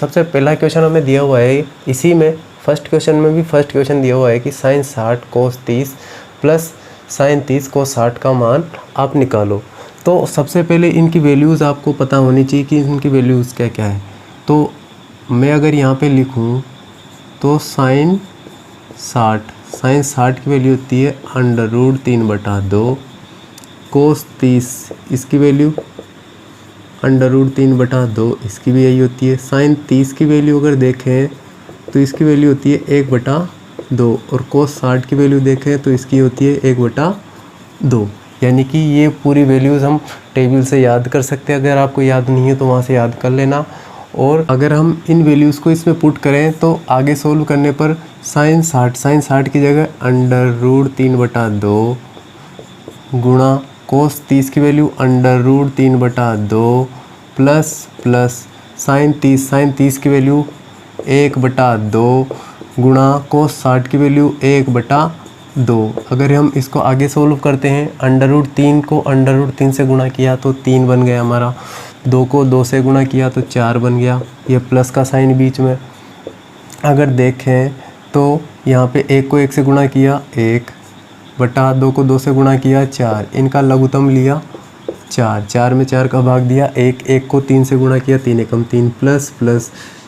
सबसे पहला क्वेश्चन हमें दिया हुआ है, इसी में फर्स्ट क्वेश्चन में भी फर्स्ट क्वेश्चन दिया हुआ है कि साइन 60 कोस 30 प्लस साइन 30 कोस 60 का मान आप निकालो। तो सबसे पहले इनकी वैल्यूज़ आपको पता होनी चाहिए कि इनकी वैल्यूज़ क्या क्या है। तो मैं अगर यहाँ पे लिखूँ तो साइन 60 की वैल्यू होती है √3/2, कोस 30 इसकी वैल्यू √3/2 इसकी भी यही होती है। साइन 30 की वैल्यू अगर देखें तो इसकी वैल्यू होती है 1/2 और कोस 60 की वैल्यू देखें तो इसकी होती है 1/2। यानी कि ये पूरी वैल्यूज़ हम टेबल से याद कर सकते हैं। अगर आपको याद नहीं है तो वहाँ से याद कर लेना। और अगर हम इन वैल्यूज़ को इसमें पुट करें तो आगे सोल्व करने पर साइन 60 की जगह √3/2 गुणा कोस 30 की वैल्यू √3/2 प्लस साइन 30 की वैल्यू 1/2 गुणा कोस 60 की वैल्यू 1/2। अगर हम इसको आगे सोल्व करते हैं, √3 को √3 से गुणा किया तो 3 बन गया हमारा, 2 को 2 से गुणा किया तो 4 बन गया। ये प्लस का साइन बीच में। अगर देखें तो यहाँ पे 1 को 1 से गुणा किया 1/2 को 2 से गुणा किया 4, इनका लघुत्तम लिया 4 में 4 का भाग दिया 1 को 3 से गुणा किया 3 एकम 3 प्लस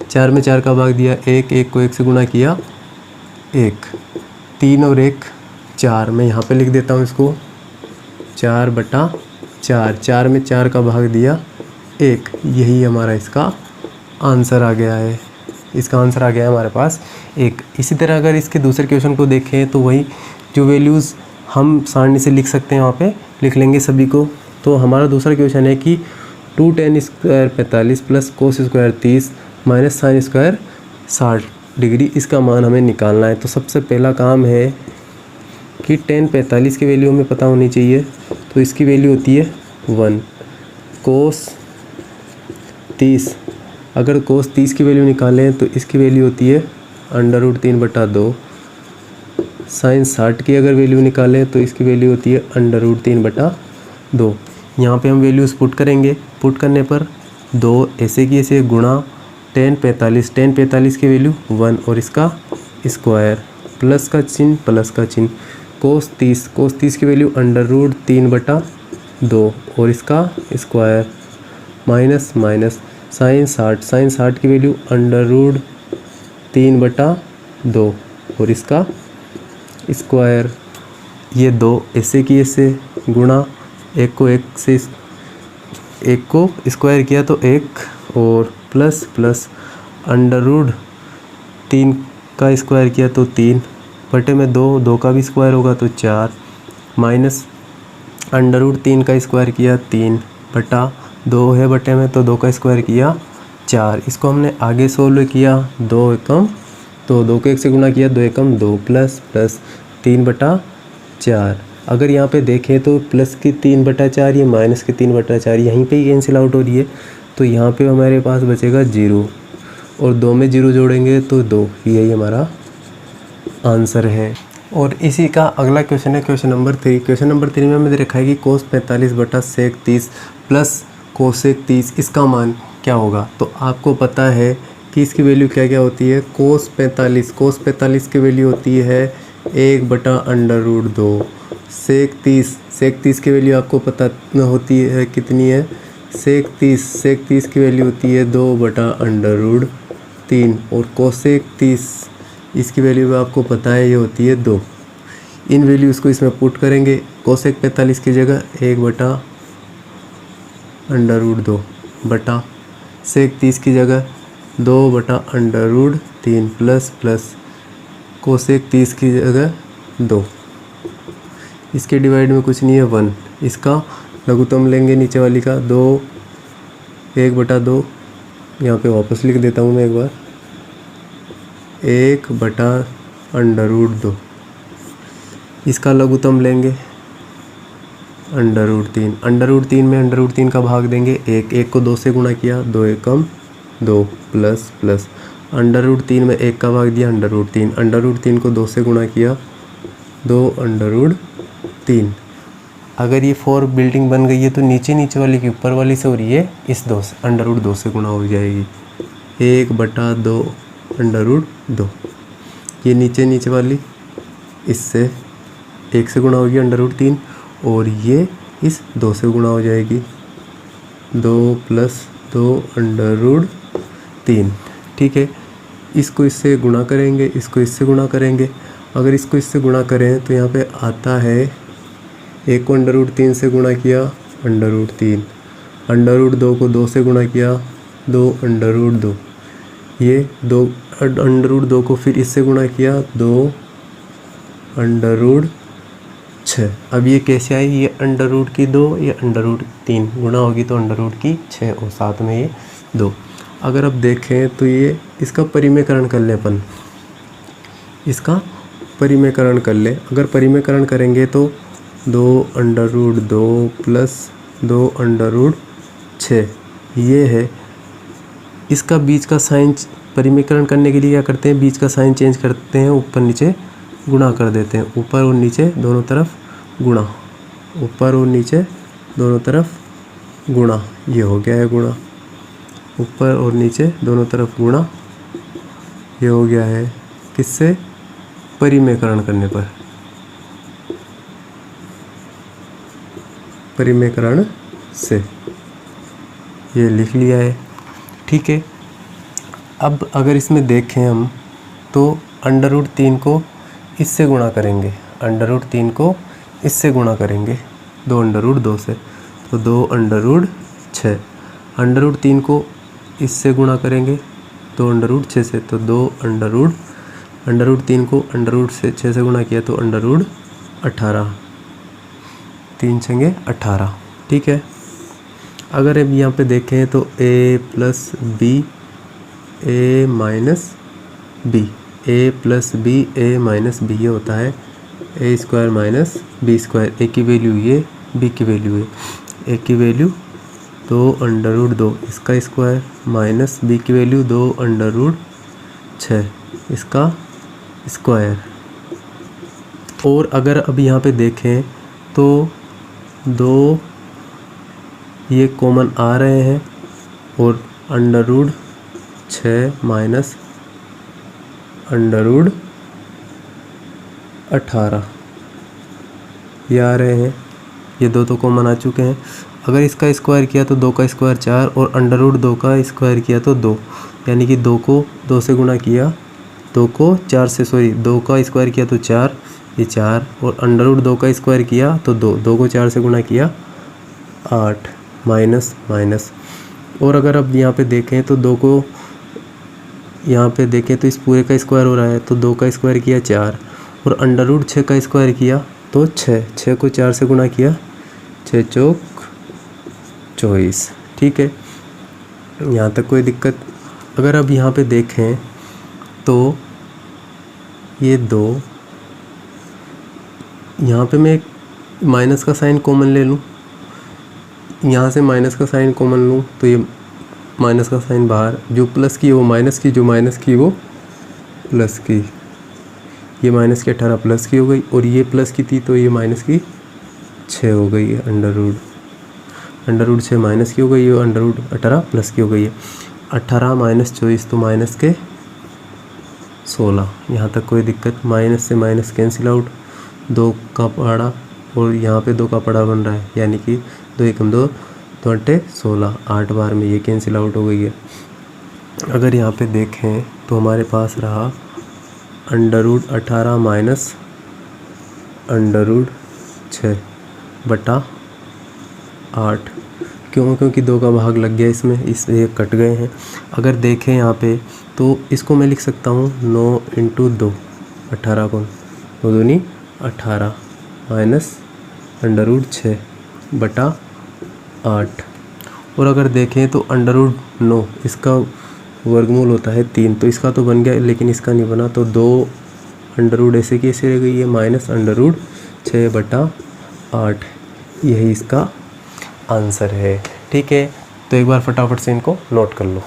4 में 4 का भाग दिया 1 को 1 से गुणा किया 1, 3 और 1 4। मैं यहाँ पे लिख देता हूँ इसको 4/4, 4 में 4 का भाग दिया 1। यही हमारा इसका आंसर आ गया है। इसका आंसर आ गया है हमारे पास 1। इसी तरह अगर इसके दूसरे क्वेश्चन को देखें तो वही जो वैल्यूज़ हम सारणी से लिख सकते हैं वहाँ पे लिख लेंगे सभी को। तो हमारा दूसरा क्वेश्चन है कि 2tan² 45 plus cos square 30 minus sine square 60 degree, इसका मान हमें निकालना है। तो सबसे पहला काम है कि tan 45 की वैल्यू हमें पता होनी चाहिए। तो इसकी वैल्यू होती है 1। कोस 30, अगर कोस 30 की वैल्यू निकालें तो इसकी वैल्यू होती है √3/2। साइन 60 की अगर वैल्यू निकालें तो इसकी वैल्यू होती है √3/2। यहाँ पे हम वैल्यूज़ पुट करेंगे। पुट करने पर 2 ऐसे की ऐसे गुणा tan 45 की वैल्यू 1 और इसका स्क्वायर प्लस का चिन्ह कोस 30 की वैल्यू √3/2 और इसका स्क्वायर माइनस साइन 60 की वैल्यू √3/2 और इसका स्क्वायर। ये 2 ऐसे की ऐसे गुणा 1 को 1 से 1 को स्क्वायर किया तो 1 और प्लस √3 का स्क्वायर किया तो 3 बटे में 2 का भी स्क्वायर होगा तो 4 माइनस √3 का स्क्वायर किया 3/2 है बटे में तो 2 का स्क्वायर किया 4। इसको हमने आगे सोल्व किया 2 एकम तो 2 को 1 से गुणा किया 2 एकम 2 प्लस 3/4। अगर यहाँ पे देखें तो प्लस की 3/4 ये माइनस की 3/4 यहीं पे ही कैंसिल आउट हो रही है। तो यहाँ पे हमारे पास बचेगा 0 और 2 में 0 जोड़ेंगे तो 2। यही हमारा आंसर है। और इसी का अगला क्वेश्चन है क्वेश्चन नंबर 3। क्वेश्चन नंबर 3 में हमें रखा है कि कोस 45/sec 30 प्लस कोसेक 30 इसका मान क्या होगा। तो आपको पता है कि इसकी वैल्यू क्या क्या होती है। कोस 45 की वैल्यू होती है 1/√2। सेक 30 की वैल्यू आपको पता होती है कितनी है। सेक 30 की वैल्यू होती है 2/√3 और कोसेक 30 इसकी वैल्यू आपको पता है ये होती है 2। इन वैल्यूज़ को इसमें पुट करेंगे। कोसेक 45 की जगह 1/√2 बटा सेक 30 की जगह 2/√3 प्लस कोसेक 30 की जगह 2। इसके डिवाइड में कुछ नहीं है 1। इसका लघुत्तम लेंगे नीचे वाली का 1/2। यहाँ पे वापस लिख देता हूँ मैं एक बार 1/√2। इसका लघुत्तम लेंगे √3 में √3 का भाग देंगे 1 को 2 से गुणा किया 2 एकम 2 प्लस √3 में 1 का भाग दिया √3 को 2 से गुणा किया 2/3। अगर ये 4 बिल्डिंग बन गई है तो नीचे वाली की ऊपर वाली से हो रही है इस 2 से √2 से गुणा हो जाएगी। 1/2 √2। ये नीचे वाली इससे 1 से गुणा होगी √3 और ये इस 2 से गुणा हो जाएगी 2 + 2 √3। ठीक है, इसको इससे गुणा करेंगे, इसको इससे गुणा करेंगे। अगर इसको इससे गुणा करें तो यहाँ पे आता है 1 को √3 से गुणा किया √3, √2 को 2 से गुणा किया 2 √2, ये 2 √2 को फिर इससे गुणा किया 2 √6। अब ये कैसे आई, ये √2 ये √3 गुणा होगी तो √6 और साथ में ये 2। अगर अब देखें तो ये इसका परिमेयकरण कर ले अपन, इसका परिमेयकरण कर ले। अगर परिमेयकरण करेंगे तो 2 √2 + 2 √6 ये है। इसका बीच का साइन परिमेयकरण करने के लिए क्या करते हैं, बीच का साइन चेंज करते हैं, ऊपर नीचे गुणा कर देते हैं, ऊपर और नीचे दोनों तरफ गुणा, ऊपर और नीचे दोनों तरफ गुणा। ये हो गया है गुणा, ऊपर और नीचे दोनों तरफ गुणा, ये हो गया है किससे, परिमेयकरण करने पर, परिमेयकरण से। ये लिख लिया है। ठीक है, अब अगर इसमें देखें हम तो √3 को इससे गुणा करेंगे, √3 को इससे गुणा करेंगे 2 √2 से, तो 2 √6। √3 को इससे गुणा करेंगे 2 √6 से, तो 2 √3 को √6 से गुणा किया तो √18, 3 छंगे 18। ठीक है, अगर अब यहाँ पे देखें तो a + b a - b, a + b a - b ये होता है a² - b²। a की वैल्यू ये, b की वैल्यू है, a की वैल्यू 2 √2 इसका स्क्वायर माइनस b की वैल्यू 2 √6 इसका स्क्वायर। और अगर अब यहाँ पे देखें तो 2 ये कॉमन आ रहे हैं और √6 माइनस √18 ये आ रहे हैं, ये 2 तो कॉमन आ चुके हैं। अगर इसका स्क्वायर किया तो 2 का स्क्वायर 4 और √2 का स्क्वायर किया तो 2, यानी कि 2 को 2 से गुणा किया, 2 को 4 से, सॉरी 2 का स्क्वायर किया तो 4, ये 4 और √2 का स्क्वायर किया तो 2, 2 को 4 से गुणा किया 8, माइनस माइनस। और अगर अब यहाँ पे देखें तो 2 को यहाँ पे देखें तो इस पूरे का स्क्वायर हो रहा है, तो 2 का स्क्वायर किया 4 और √6 का स्क्वायर किया तो 6, 6 को 4 से गुणा किया 6 चौक 24। ठीक है, यहाँ तक कोई दिक्कत। अगर अब यहाँ पे देखें तो ये 2, यहाँ पे मैं माइनस का साइन कॉमन ले लूँ, यहाँ से माइनस का साइन कॉमन लूँ तो ये माइनस का साइन बाहर, जो प्लस की वो माइनस की, जो माइनस की वो प्लस की, ये माइनस की 18 प्लस की हो गई और ये प्लस की थी तो ये माइनस की 6 हो गई है, √6 माइनस की हो गई है, √18 प्लस की हो गई है। 18 माइनस 24 तो माइनस के 16, यहाँ तक कोई दिक्कत। माइनस से माइनस कैंसिल आउट, 2 का पहाड़ा और यहाँ पे 2 का पहाड़ा बन रहा है, यानी कि 2 एकम 2 तो 16, 8 बार में ये कैंसिल आउट हो गई है। अगर यहाँ पे देखें तो हमारे पास रहा √18 माइनस √6 बटा 8, क्योंकि 2 का भाग लग गया इसमें, इसलिए कट गए हैं। अगर देखें यहाँ पे तो इसको मैं लिख सकता हूँ 9 × 2, 18 को 2 दूनी 18 माइनस √6 बटा 8। और अगर देखें तो √9 इसका वर्गमूल होता है 3, तो इसका तो बन गया लेकिन इसका नहीं बना, तो 2 ऐसे की ऐसे रह गई है, माइनस √6 बटा 8, यही इसका आंसर है। ठीक है, तो एक बार फटाफट से इनको नोट कर लो।